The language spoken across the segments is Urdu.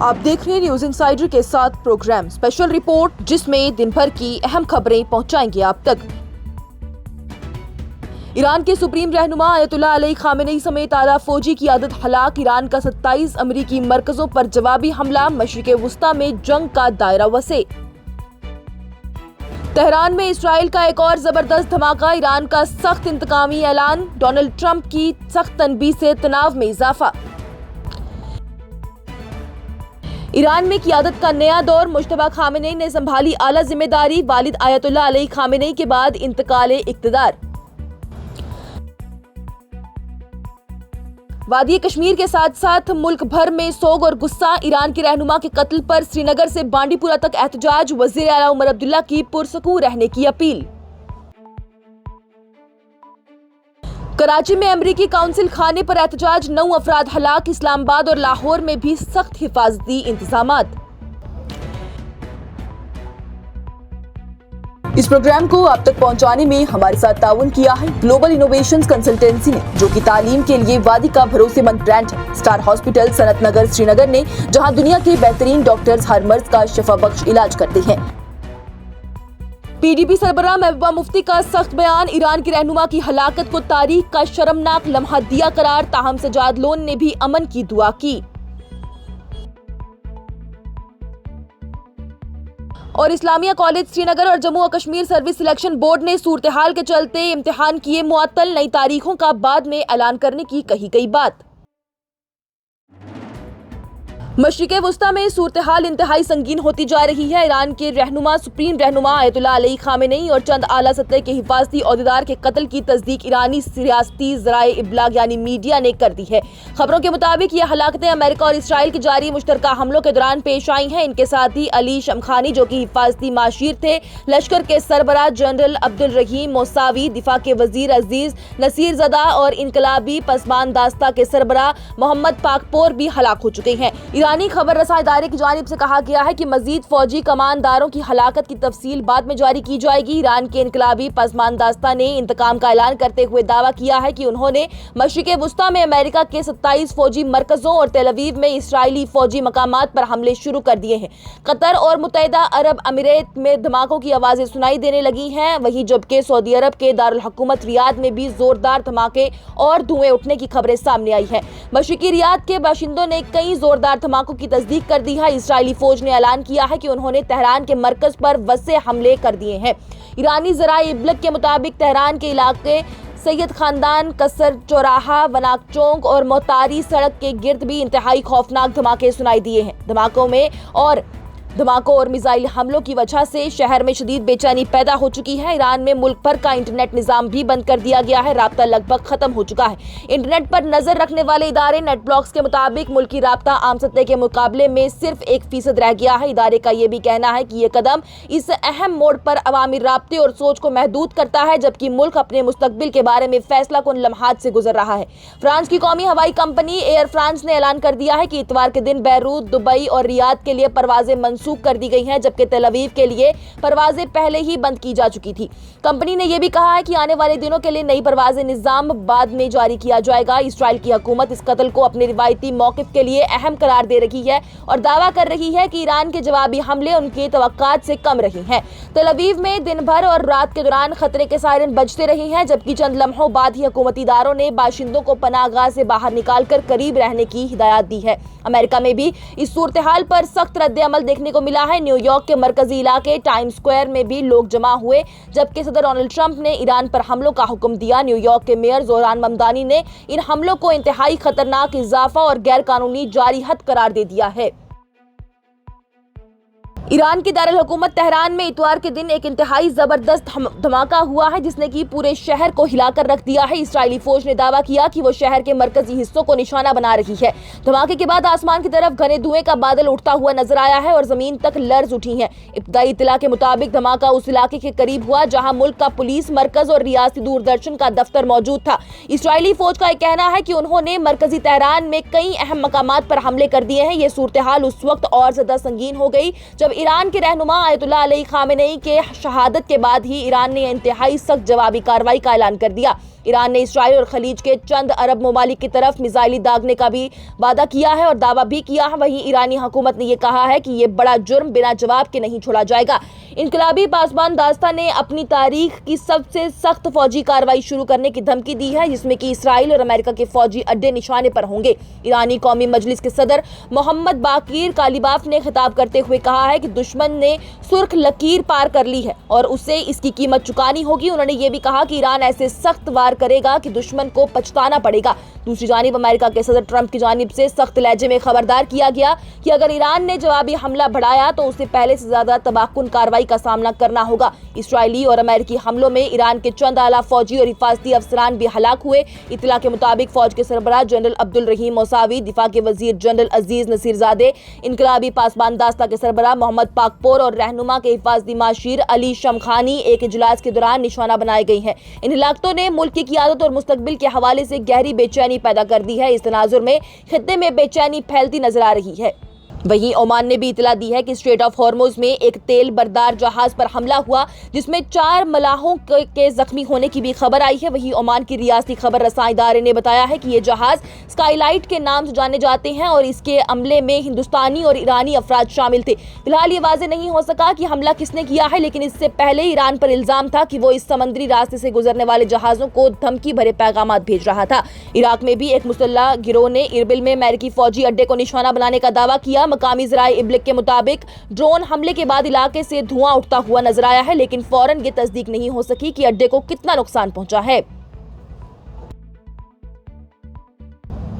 آپ دیکھ رہے ہیں نیوز انسائیڈر کے ساتھ پروگرام اسپیشل رپورٹ، جس میں دن بھر کی اہم خبریں پہنچائیں گے آپ تک۔ ایران کے سپریم رہنما آیت اللہ علی خامنئی سمیت اعلیٰ فوجی قیادت ہلاک۔ ایران کا 27 امریکی مرکزوں پر جوابی حملہ۔ مشرق وسطیٰ میں جنگ کا دائرہ وسیع۔ تہران میں اسرائیل کا ایک اور زبردست دھماکہ۔ ایران کا سخت انتقامی اعلان۔ ڈونلڈ ٹرمپ کی سخت تنبیہ سے تناؤ میں اضافہ۔ ایران میں قیادت کا نیا دور۔ مجتبیٰ خامنئی نے سنبھالی اعلیٰ ذمہ داری۔ والد آیت اللہ علی خامنئی کے بعد انتقال اقتدار۔ وادی کشمیر کے ساتھ ساتھ ملک بھر میں سوگ اور غصہ۔ ایران کے رہنما کے قتل پر سری نگر سے بانڈی پورہ تک احتجاج۔ وزیر اعلیٰ عمر عبداللہ کی پرسکون رہنے کی اپیل۔ کراچی میں امریکی قونصل خانے پر احتجاج۔ 9 افراد ہلاک۔ اسلام آباد اور لاہور میں بھی سخت حفاظتی انتظامات۔ اس پروگرام کو آپ تک پہنچانے میں ہمارے ساتھ تعاون کیا ہے گلوبل انوویشنز کنسلٹنسی نے، جو کہ تعلیم کے لیے وادی کا بھروسے مند برانڈ ہے۔ اسٹار ہاسپٹل صنعت نگر سری نگر نے، جہاں دنیا کے بہترین ڈاکٹرز ہر مرض کا شفا بخش علاج کرتے ہیں۔ پی ڈی پی سربراہ محبوبہ مفتی کا سخت بیان۔ ایران کے رہنما کی ہلاکت کو تاریخ کا شرمناک لمحہ دیا قرار۔ تاہم سجاد لون نے بھی امن کی دعا کی۔ اور اسلامیہ کالج سری نگر اور جموں و کشمیر سروس سلیکشن بورڈ نے صورتحال کے چلتے امتحان کیے معطل۔ نئی تاریخوں کا بعد میں اعلان کرنے کی کہی گئی بات۔ مشرق وسطیٰ میں صورتحال انتہائی سنگین ہوتی جا رہی ہے۔ ایران کے سپریم رہنما آیت اللہ علی خامنئی اور چند اعلیٰ سطح کے حفاظتی عہدیدار کے قتل کی تصدیق ایرانی ریاستی ذرائع ابلاغ یعنی میڈیا نے کر دی ہے۔ خبروں کے مطابق یہ ہلاکتیں امریکہ اور اسرائیل کی جاری مشترکہ حملوں کے دوران پیش آئی ہیں۔ ان کے ساتھی علی شمخانی، جو کہ حفاظتی ماشیر تھے، لشکر کے سربراہ جنرل عبدالرحیم موساوی، دفاع کے وزیر عزیز نصیر زادہ اور انقلابی پسمانداستہ کے سربراہ محمد پاکپور بھی ہلاک ہو چکے ہیں۔ ایرانی خبر رساں ادارے کی جانب سے کہا گیا ہے کہ مزید فوجی کمانداروں کی ہلاکت کی تفصیل بعد میں جاری کی جائے گی۔ ایران کے انقلابی پسمانداستہ نے انتقام کا اعلان کرتے ہوئے دعویٰ کیا ہے کہ انہوں نے مشرق وسطیٰ میں امریکہ کے 27 فوجی مرکزوں اور تیل اویو میں اسرائیلی فوجی مقامات پر حملے شروع کر دیے ہیں۔ قطر اور متحدہ عرب امارات میں دھماکوں کی آوازیں سنائی دینے لگی ہیں، وہیں جبکہ سعودی عرب کے دارالحکومت ریاض میں بھی زوردار دھماکے اور دھوئیں اٹھنے کی خبریں سامنے آئی ہیں۔ مشرقی ریاض کے باشندوں نے کئی زوردار دھماکوں کی تصدیق کر دی ہے۔ اسرائیلی فوج نے اعلان کیا ہے کہ انہوں نے تہران کے مرکز پر وسیع حملے کر دیے ہیں۔ ایرانی ذرائع ابلاغ کے مطابق تہران کے علاقے سید خاندان، قصر چوراہا، وناک چوک اور موتاری سڑک کے گرد بھی انتہائی خوفناک دھماکے سنائی دیے ہیں۔ دھماکوں اور میزائل حملوں کی وجہ سے شہر میں شدید بے چینی پیدا ہو چکی ہے۔ ایران میں ملک بھر کا انٹرنیٹ نظام بھی بند کر دیا گیا ہے۔ رابطہ لگ بھگ ختم ہو چکا ہے۔ انٹرنیٹ پر نظر رکھنے والے ادارے نیٹ بلاکس کے مطابق ملکی رابطہ عام سطح کے مقابلے میں صرف 1% رہ گیا ہے۔ ادارے کا یہ بھی کہنا ہے کہ یہ قدم اس اہم موڑ پر عوامی رابطے اور سوچ کو محدود کرتا ہے، جبکہ ملک اپنے مستقبل کے بارے میں فیصلہ کن لمحات سے گزر رہا ہے۔ فرانس کی قومی ہوائی کمپنی ایئر فرانس نے اعلان کر دیا ہے کہ اتوار کے دن بیروت، دبئی اور ریاض کے لیے پروازیں منسوخ کر دی گئی ہیں، جبکہ تیل اویو کے لیے پروازیں پہلے ہی بند کی جا چکی تھی۔ کمپنی نے یہ بھی کہا ہے کہ آنے والے دنوں کے لیے نئی پروازیں نظام بعد میں جاری کیا جائے گا۔ اسرائیل کی حکومت اس قتل کو اپنے روایتی موقف کے لیے اہم قرار دے رہی ہے اور دعویٰ کر رہی ہے کہ ایران کے جوابی حملے ان کی توقعات سے کم رہے ہیں۔ تیل اویو میں دن بھر اور رات کے دوران خطرے کے سائرن بجتے رہے ہیں، جبکہ چند لمحوں بعد ہی حکومتی اداروں نے باشندوں کو پناہ گاہ سے باہر نکال کر قریب رہنے کی ہدایت دی ہے۔ امریکہ میں بھی اس صورتحال پر سخت رد عمل دیکھنے کو ملا ہے۔ نیو یارک کے مرکزی علاقے ٹائم سکوائر میں بھی لوگ جمع ہوئے جبکہ صدر ڈونلڈ ٹرمپ نے ایران پر حملوں کا حکم دیا۔ نیو یارک کے میئر زوران ممدانی نے ان حملوں کو انتہائی خطرناک اضافہ اور غیر قانونی جاری حد قرار دے دیا ہے۔ ایران کے دارالحکومت تہران میں اتوار کے دن ایک انتہائی زبردست دھماکہ ہوا ہے، جس نے کہ پورے شہر کو ہلا کر رکھ دیا ہے۔ اسرائیلی فوج نے دعویٰ کیا کہ وہ شہر کے مرکزی حصوں کو نشانہ بنا رہی ہے۔ دھماکے کے بعد آسمان کی طرف گھنے دھوئیں کا بادل اٹھتا ہوا نظر آیا ہے اور زمین تک لرز اٹھی ہیں۔ ابتدائی اطلاع کے مطابق دھماکہ اس علاقے کے قریب ہوا جہاں ملک کا پولیس مرکز اور ریاستی دوردرشن کا دفتر موجود تھا۔ اسرائیلی فوج کا یہ کہنا ہے کہ انہوں نے مرکزی تہران میں کئی اہم مقامات پر حملے کر دیے ہیں۔ یہ صورتحال اس وقت اور زیادہ سنگین ہو گئی جب ایران کے رہنما آیت اللہ علی خامنئی کے شہادت کے بعد ہی ایران نے انتہائی سخت جوابی کارروائی کا اعلان کر دیا۔ ایران نے اسرائیل اور خلیج کے چند عرب ممالک کی طرف میزائل داغنے کا بھی وعدہ کیا ہے اور دعویٰ بھی کیا ہے۔ وہیں ایرانی حکومت نے یہ کہا ہے کہ یہ بڑا جرم بنا جواب کے نہیں چھوڑا جائے گا۔ انقلابی پاسبان داستہ نے اپنی تاریخ کی سب سے سخت فوجی کارروائی شروع کرنے کی دھمکی دی ہے، جس میں کہ اسرائیل اور امریکہ کے فوجی اڈے نشانے پر ہوں گے۔ ایرانی قومی مجلس کے صدر محمد باقر کالیباف نے خطاب کرتے ہوئے کہا ہے کہ دشمن نے سرخ لکیر پار کر لی ہے اور اسے اس کی قیمت چکانی ہوگی۔ انہوں نے یہ بھی کہا کہ ایران ایسے سخت وار کرے گا کہ دشمن کو پچھتانا پڑے گا۔ دوسری جانب امریکہ کے صدر ٹرمپ کی جانب سے سخت لہجے میں خبردار کیا گیا کہ اگر ایران نے جوابی حملہ بڑھایا تو اسے پہلے سے زیادہ تباہ کن کارروائی کا سامنا کرنا ہوگا۔ اسرائیلی اور امریکی حملوں میں ایران کے چند اعلیٰ فوجی اور حفاظتی افسران بھی ہلاک ہوئے۔ اطلاع کے مطابق فوج کے سربراہ جنرل عبد الرحیم موساوی، دفاع کے وزیر جنرل عزیز نصیر زادے، انقلابی پاسبان داستہ کے سربراہ محمد پاکپور اور رہنما کے حفاظتی مشیر علی شمخانی ایک اجلاس کے دوران نشانہ بنائے گئے ہیں۔ ان ہلاکتوں نے ملک کی قیادت اور مستقبل کے حوالے سے گہری بے چینی پیدا کر دی ہے۔ اس تناظر میں خطے میں بے چینی پھیلتی نظر آ رہی ہے۔ وہیں عمان نے بھی اطلاع دی ہے کہ اسٹریٹ آف ہارموز میں ایک تیل بردار جہاز پر حملہ ہوا، جس میں 4 ملاحوں کے زخمی ہونے کی بھی خبر آئی ہے۔ وہیں عمان کی ریاستی خبر رساں ادارے نے بتایا ہے کہ یہ جہاز اسکائی لائٹ کے نام سے جانے جاتے ہیں اور اس کے عملے میں ہندوستانی اور ایرانی افراد شامل تھے۔ فی الحال یہ واضح نہیں ہو سکا کہ حملہ کس نے کیا ہے، لیکن اس سے پہلے ایران پر الزام تھا کہ وہ اس سمندری راستے سے گزرنے والے جہازوں کو دھمکی بھرے پیغامات بھیج رہا تھا۔ عراق میں بھی ایک مسلح گروہ نے اربل میں امریکی فوجی اڈے کو نشانہ بنانے کا دعویٰ کیا۔ مقامی ذرائع ابلاغ کے مطابق ڈرون حملے کے بعد علاقے سے دھواں اٹھتا ہوا نظر آیا ہے، لیکن فوراً یہ تصدیق نہیں ہو سکی کہ اڈے کو کتنا نقصان پہنچا ہے۔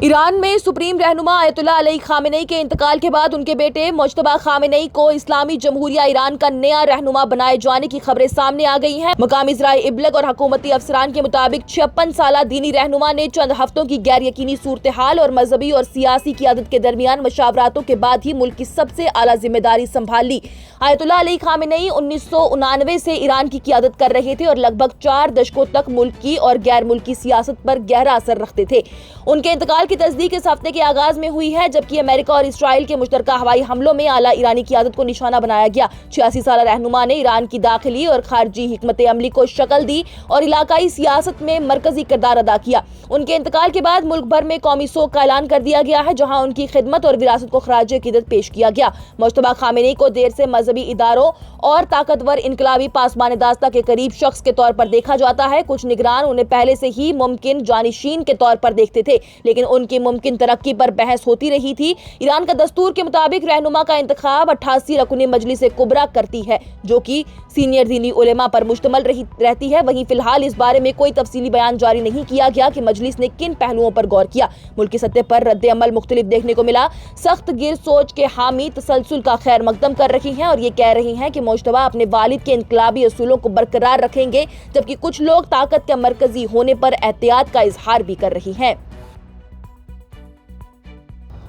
ایران میں سپریم رہنما آیت اللہ علی خامنئی کے انتقال کے بعد ان کے بیٹے مجتبی خامنئی کو اسلامی جمہوریہ ایران کا نیا رہنما بنائے جانے کی خبریں سامنے آ گئی ہیں۔ مقامی ذرائع ابلاغ اور حکومتی افسران کے مطابق 56 سالہ دینی رہنما نے چند ہفتوں کی غیر یقینی صورتحال اور مذہبی اور سیاسی قیادت کے درمیان مشاوراتوں کے بعد ہی ملک کی سب سے اعلیٰ ذمہ داری سنبھال لی۔ آیت اللہ علی خامنئی 1999 سے ایران کی قیادت کر رہے تھے اور لگ بھگ 4 دشکوں تک ملک کی اور غیر ملکی سیاست پر گہرا اثر رکھتے تھے۔ ان کے انتقال کی تصدیق اس ہفتے کے آغاز میں ہوئی ہے، جبکہ امریکہ اور اسرائیل کے مشترکہ ہوائی حملوں میں اعلیٰ ایرانی قیادت کو نشانہ بنایا گیا۔ 86 سالہ رہنما نے ایران کی داخلی اور خارجی حکمت عملی کو شکل دی اور علاقائی سیاست میں مرکزی کردار ادا کیا۔ ان کے انتقال کے بعد ملک بھر میں قومی سوگ کا اعلان کر دیا گیا ہے، جہاں ان کی خدمت اور وراثت کو خراج عقیدت پیش کیا گیا۔ مجتبی خامنئی کو دیر سے مذہبی اداروں اور طاقتور انقلابی پاسبان داستہ کے قریب شخص کے طور پر دیکھا جاتا ہے۔ کچھ نگران انہیں پہلے سے ہی ممکن جانشین کے طور پر دیکھتے تھے، لیکن ان کی ممکن ترقی پر بحث ہوتی رہی تھی۔ ایران کا دستور کے مطابق رہنما کا انتخاب 88 رکنی مجلس کبریٰ کرتی ہے، جو کہ سینئر دینی علماء پر مشتمل رہتی ہے۔ وہیں فی الحال اس بارے میں کوئی تفصیلی بیان جاری نہیں کیا گیا کہ مجلس نے کن پہلوؤں پر غور کیا۔ ملکی سطح پر رد عمل مختلف دیکھنے کو ملا۔ سخت گر سوچ کے حامی تسلسل کا خیر مقدم کر رہی ہیں اور یہ کہہ رہی ہیں کہ مجتبی اپنے والد کے انقلابی اصولوں کو برقرار رکھیں گے، جبکہ کچھ لوگ طاقت کے مرکزی ہونے پر احتیاط کا اظہار بھی کر رہی ہیں۔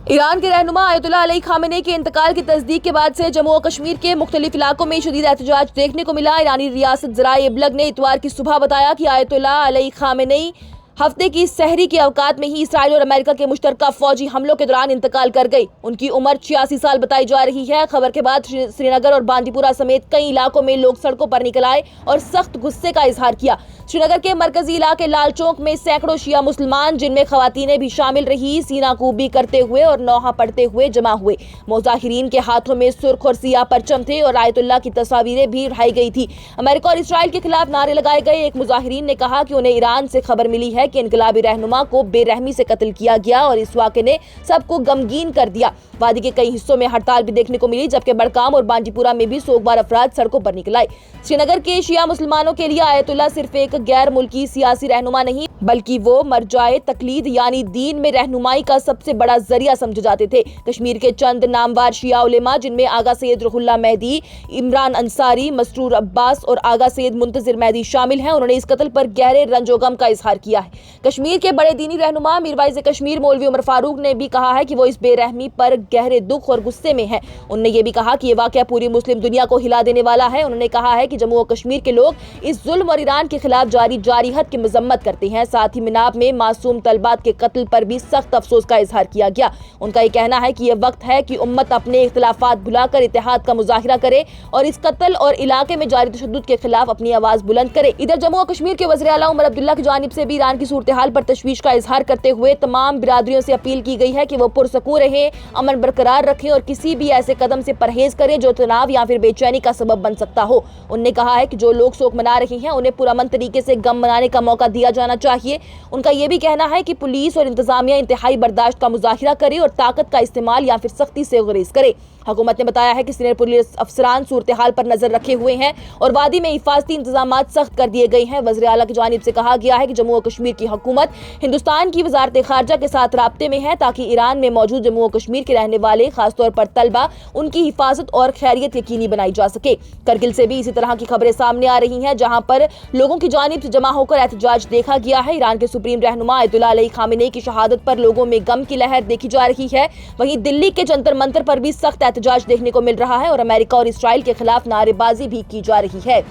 ایران کے رہنما آیت اللہ علی خامنئی کے انتقال کی تصدیق کے بعد سے جموں و کشمیر کے مختلف علاقوں میں شدید احتجاج دیکھنے کو ملا۔ ایرانی ریاست ذرائع ابلاغ نے اتوار کی صبح بتایا کہ آیت اللہ علی خامنئی ہفتے کی سحری کے اوقات میں ہی اسرائیل اور امریکہ کے مشترکہ فوجی حملوں کے دوران انتقال کر گئی۔ ان کی عمر 86 سال بتائی جا رہی ہے۔ خبر کے بعد سری نگر اور بانڈی پورہ سمیت کئی علاقوں میں لوگ سڑکوں پر نکل آئے اور سخت غصے کا اظہار کیا۔ سری نگر کے مرکزی علاقے لال چوک میں سینکڑوں شیعہ مسلمان، جن میں خواتینیں بھی شامل رہی، سینہ کوبی کرتے ہوئے اور نوحہ پڑھتے ہوئے جمع ہوئے۔ مظاہرین کے ہاتھوں میں سرخ اور سیاہ پرچم تھے اور آیت اللہ کی تصاویریں بھی اٹھائی گئی تھی۔ امریکہ اور اسرائیل کے خلاف نعرے لگائے گئے۔ ایک مظاہرین نے کہا کہ انہیں ایران سے خبر ملی ہے کہ انقلابی رہنما کو بے رحمی سے قتل کیا گیا اور اس واقعے نے سب کو غمگین کر دیا۔ وادی کے کئی حصوں میں ہڑتال بھی دیکھنے کو ملی، جبکہ بڑکام اور بانڈی پورہ میں بھی سوگوار افراد سڑکوں پر نکل آئے۔ سری نگر کے شیعہ مسلمانوں کے لیے آیت اللہ صرف ایک غیر ملکی سیاسی رہنما نہیں، بلکہ وہ مرجع تقلید یعنی دین میں رہنمائی کا سب سے بڑا ذریعہ سمجھے جاتے تھے۔ کشمیر کے چند نامور شیعہ علماء، جن میں آغا سید روح اللہ مہدی، عمران انصاری، مسرور عباس اور آغا سید منتظر مہدی شامل ہیں، انہوں نے اس قتل پر گہرے رنج و غم کا اظہار کیا ہے۔ کشمیر کے بڑے دینی رہنما میروائز کشمیر مولوی عمر فاروق نے بھی کہا ہے کہ وہ اس بے رحمی پر گہرے دکھ اور غصے میں ہیں۔ انہوں نے یہ بھی کہا کہ یہ واقعہ پوری مسلم دنیا کو ہلا دینے والا ہے۔ انہوں نے کہا ہے کہ جموں و کشمیر کے لوگ اس ظلم اور ایران کے خلاف جاری جارحیت کی مذمت کرتے ہیں۔ ساتھ ہی مناب میں معصوم طلبات کے قتل پر بھی سخت افسوس کا اظہار کیا گیا۔ ان کا یہ کہنا ہے کہ یہ وقت ہے کہ امت اپنے اختلافات بھلا کر اتحاد کا مظاہرہ کرے اور اس قتل اور علاقے میں جاری تشدد کے خلاف اپنی آواز بلند کرے۔ ادھر جموں و کشمیر کے وزیر اعلیٰ عمر عبداللہ کی جانب سے بھی ایران کی صورتحال پر تشویش کا اظہار کرتے ہوئے تمام برادریوں سے اپیل کی گئی ہے کہ وہ پرسکون رہیں، امن برقرار رکھیں اور کسی بھی ایسے قدم سے پرہیز کریں جو تناؤ یا پھر بے چینی کا سبب بن سکتا ہو۔ انہوں نے کہا ہے کہ جو لوگ شوق منا رہے ہیں انہیں پرامن طریقے سے غم منانے کا موقع دیا جانا چاہیے۔ ان کا یہ بھی کہنا ہے کہ پولیس اور انتظامیہ انتہائی برداشت کا مظاہرہ کرے اور طاقت کا استعمال یا پھر سختی سے گریز کرے۔ حکومت نے بتایا ہے کہ سینئر پولیس افسران صورتحال پر نظر رکھے ہوئے ہیں اور وادی میں حفاظتی انتظامات سخت کر دیے گئے ہیں۔ وزیر اعلیٰ کی جانب سے کہا گیا ہے کہ جموں و کشمیر کی حکومت ہندوستان کی وزارت خارجہ کے ساتھ رابطے میں ہے تاکہ ایران میں موجود جموں و کشمیر کے رہنے والے خاص طور پر طلبہ ان کی حفاظت اور خیریت یقینی بنائی جا سکے۔ کرگل سے بھی اسی طرح کی خبریں سامنے آ رہی ہیں جہاں پر لوگوں کی جانب سے جمع ہو کر احتجاج دیکھا گیا ہے۔ ایران کے سپریم رہنما آیت اللہ علی خامنئی کی شہادت پر لوگوں میں غم کی لہر دیکھی جا رہی ہے۔ وہیں دلی کے جنتر منتر پر بھی سخت احتجاج دیکھنے کو مل رہا ہے اور امریکہ اور اسرائیل کے خلاف نعرے بازی بھی کی جا رہی ہے۔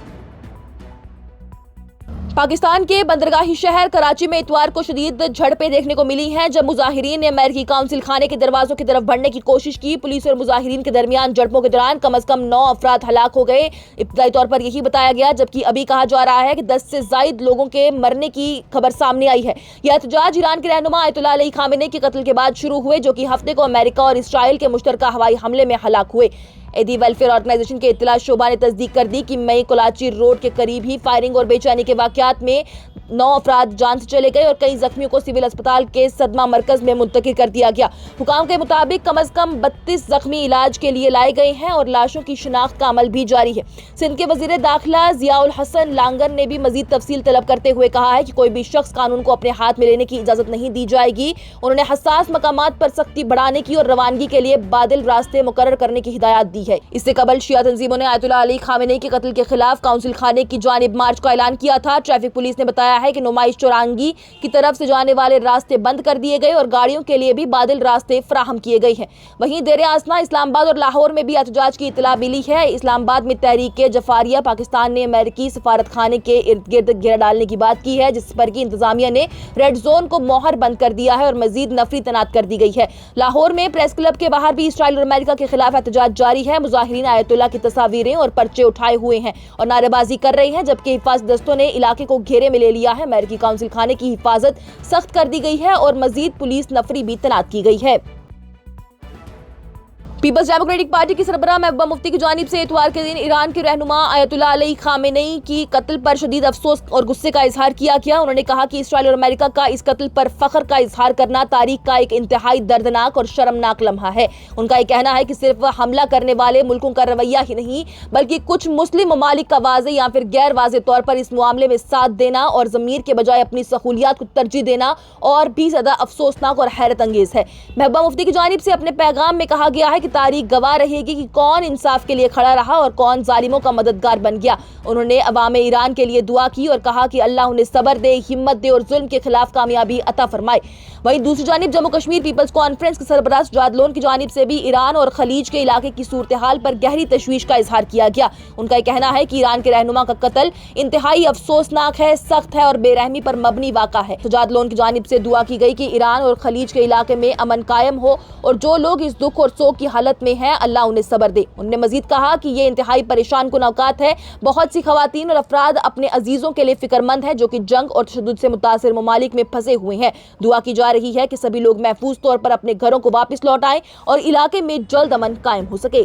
پاکستان کے بندرگاہی شہر کراچی میں اتوار کو شدید جھڑپیں دیکھنے کو ملی ہیں جب مظاہرین نے امریکی قونصل خانے کے دروازوں کی طرف بڑھنے کی کوشش کی۔ پولیس اور مظاہرین کے درمیان جھڑپوں کے دوران کم از کم 9 افراد ہلاک ہو گئے۔ ابتدائی طور پر یہی بتایا گیا جبکہ ابھی کہا جا رہا ہے کہ 10 سے زائد لوگوں کے مرنے کی خبر سامنے آئی ہے۔ یہ احتجاج ایران کے رہنما آیت اللہ علی خامنئی کے قتل کے بعد شروع ہوئے جو کہ ہفتے کو امریکہ اور اسرائیل کے مشترکہ ہوائی حملے میں ہلاک ہوئے۔ ایدی ویلفیئر آرگنائزیشن کے اطلاع شعبہ نے تصدیق کر دی کہ مئی کلاچی روڈ کے قریب ہی فائرنگ اور بے چینی کے واقعات میں 9 افراد جان سے چلے گئے اور کئی زخمیوں کو سول اسپتال کے صدمہ مرکز میں منتقل کر دیا گیا۔ حکام کے مطابق کم از کم 32 زخمی علاج کے لیے لائے گئے ہیں اور لاشوں کی شناخت کا عمل بھی جاری ہے۔ سندھ کے وزیر داخلہ ضیاء الحسن لانگر نے بھی مزید تفصیل طلب کرتے ہوئے کہا ہے کہ کوئی بھی شخص قانون کو اپنے ہاتھ میں لینے کی اجازت نہیں دی جائے گی۔ انہوں نے حساس مقامات پر سختی بڑھانے کی اور روانگی کے لیے بادل راستے مقرر کرنے کی ہدایت دی ہے۔ اس سے قبل شیعہ تنظیموں نے آیت اللہ علی خامنئی کے قتل کے خلاف قونصل خانے کی جانب مارچ کا اعلان کیا تھا۔ ٹریفک پولیس نے بتایا ہے کہ نمائش چورانگی کی طرف سے جانے والے راستے بند کر دیے گئے اور گاڑیوں کے لیے بھی بادل راستے فراہم کیے گئے ہیں۔ وہیں دیر آسنا اسلام آباد اور لاہور میں بھی احتجاج کی اطلاع ملی ہے۔ اسلام آباد میں تحریک جفاریہ پاکستان نے امریکی سفارت خانے کے ارد گرد گھیرا ڈالنے کی بات کی ہے جس پر کی انتظامیہ نے ریڈ زون کو مہر بند کر دیا ہے اور مزید نفری تعینات کر دی گئی ہے۔ لاہور میں پریس کلب کے باہر بھی اسرائیل اور امریکہ کے خلاف احتجاج جاری ہے۔ مظاہرین آیت اللہ کی تصاویریں اور پرچے اٹھائے ہوئے ہیں اور نعرے بازی کر رہے ہیں جبکہ حفاظتی دستوں نے علاقے کو گھیرے میں لے لیا ہے۔ امریکی قونصل خانے کی حفاظت سخت کر دی گئی ہے اور مزید پولیس نفری بھی تعینات کی گئی ہے۔ پیپلز ڈیموکریٹک پارٹی کی سربراہ محبوبہ مفتی کی جانب سے اتوار کے دن ایران کے رہنما آیت اللہ علی خامنئی کی قتل پر شدید افسوس اور غصے کا اظہار کیا گیا۔ انہوں نے کہا کہ اسرائیل اور امریکہ کا اس قتل پر فخر کا اظہار کرنا تاریخ کا ایک انتہائی دردناک اور شرمناک لمحہ ہے۔ ان کا یہ کہنا ہے کہ صرف حملہ کرنے والے ملکوں کا رویہ ہی نہیں بلکہ کچھ مسلم ممالک کا واضح یا پھر غیر واضح طور پر اس معاملے میں ساتھ دینا اور ضمیر کے بجائے اپنی سہولیات کو ترجیح دینا اور بھی زیادہ افسوسناک اور حیرت انگیز ہے۔ محبوبہ مفتی کی جانب سے اپنے پیغام میں کہا گیا ہے کہ تاریخ گواہ رہے گی کہ کون انصاف کے لیے کھڑا رہا اور کون ظالموں کا مددگار بن گیا۔ انہوں نے عوام ایران کے لیے دعا کی اور کہا کہ اللہ انہیں صبر دے، ہمت دے اور ظلم کے خلاف کامیابی عطا فرمائے۔ وہیں دوسری جانب جموں کشمیر پیپلز کانفرنس کے سربراہ سجاد لون کی جانب سے بھی ایران اور خلیج کے علاقے کی صورتحال پر گہری تشویش کا اظہار کیا گیا۔ ان کا یہ کہنا ہے کہ ایران کے رہنما کا قتل انتہائی افسوسناک ہے، سخت ہے اور بے رحمی پر مبنی واقعہ ہے۔ سجاد لون کی جانب سے دعا کی گئی کہ ایران اور خلیج کے علاقے میں امن قائم ہو اور جو لوگ اس دکھ اور سوگ کی حالت میں ہیں اللہ انہیں صبر دے۔ انہوں نے مزید کہا کہ یہ انتہائی پریشان کن اوقات ہے۔ بہت سی خواتین اور افراد اپنے عزیزوں کے لیے فکر مند ہیں جو کہ جنگ اور تشدد سے متاثر ممالک میں پھنسے ہوئے ہیں۔ دعا کی جا رہی ہے کہ سبھی لوگ محفوظ طور پر اپنے گھروں کو واپس لوٹ آئیں اور علاقے میں جلد امن قائم ہو سکے۔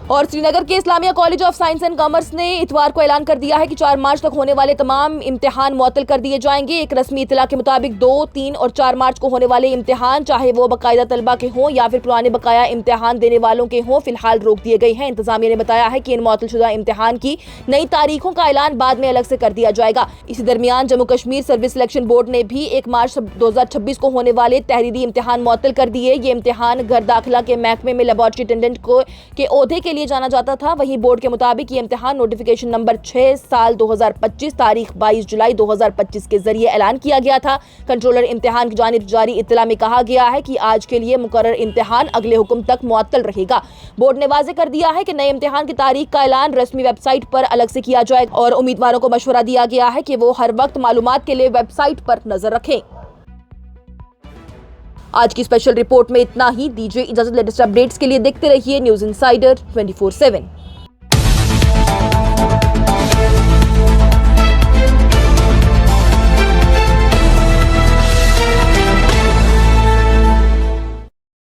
اور سری نگر کے Islamia college of science and commerce نے اتوار کو اعلان کر دیا ہے کہ 4 مارچ تک ہونے والے تمام امتحان معطل کر دیے جائیں گے۔ ایک رسمی اطلاع کے مطابق 2، 3 اور 4 مارچ کو ہونے والے امتحان چاہے وہ باقاعدہ طلبہ کے ہوں یا پھر پرانے بقایا امتحان دینے والوں کے ہوں فی الحال روک دیے گئے ہیں۔ انتظامیہ نے بتایا ہے کہ ان معطل شدہ امتحان کی نئی تاریخوں کا اعلان بعد میں الگ سے کر دیا جائے گا۔ اسی درمیان Jammu Kashmir service selection board نے بھی 1 مارچ 2026 کو ہونے والے تحریری امتحان معطل کر دیے۔ یہ امتحان گھر داخلہ کے محکمے میں لیبارٹری اٹینڈنٹ کے عہدے کے لیے جانا جاتا تھا. وہیں بورڈ کے مطابق یہ امتحان نوٹیفیکیشن نمبر 6 سال 2025 تاریخ 22 جولائی 2025 کے ذریعے اعلان کیا گیا تھا. کنٹرولر امتحان کی جانب جاری اطلاع میں کہا گیا ہے کہ آج کے لیے مقرر امتحان اگلے حکم تک معطل رہے گا. بورڈ نے واضح کر دیا ہے کہ نئے امتحان کی تاریخ کا اعلان رسمی ویب سائٹ پر الگ سے کیا جائے اور امیدواروں کو مشورہ دیا گیا ہے کہ وہ ہر وقت معلومات کے لیے ویب سائٹ پر نظر رکھیں. آج کی اسپیشل رپورٹ میں اتنا ہی. دیجیے اجازت. لیٹسٹ اپڈیٹس کے لیے دیکھتے رہیے نیوز انسائیڈر 24/7.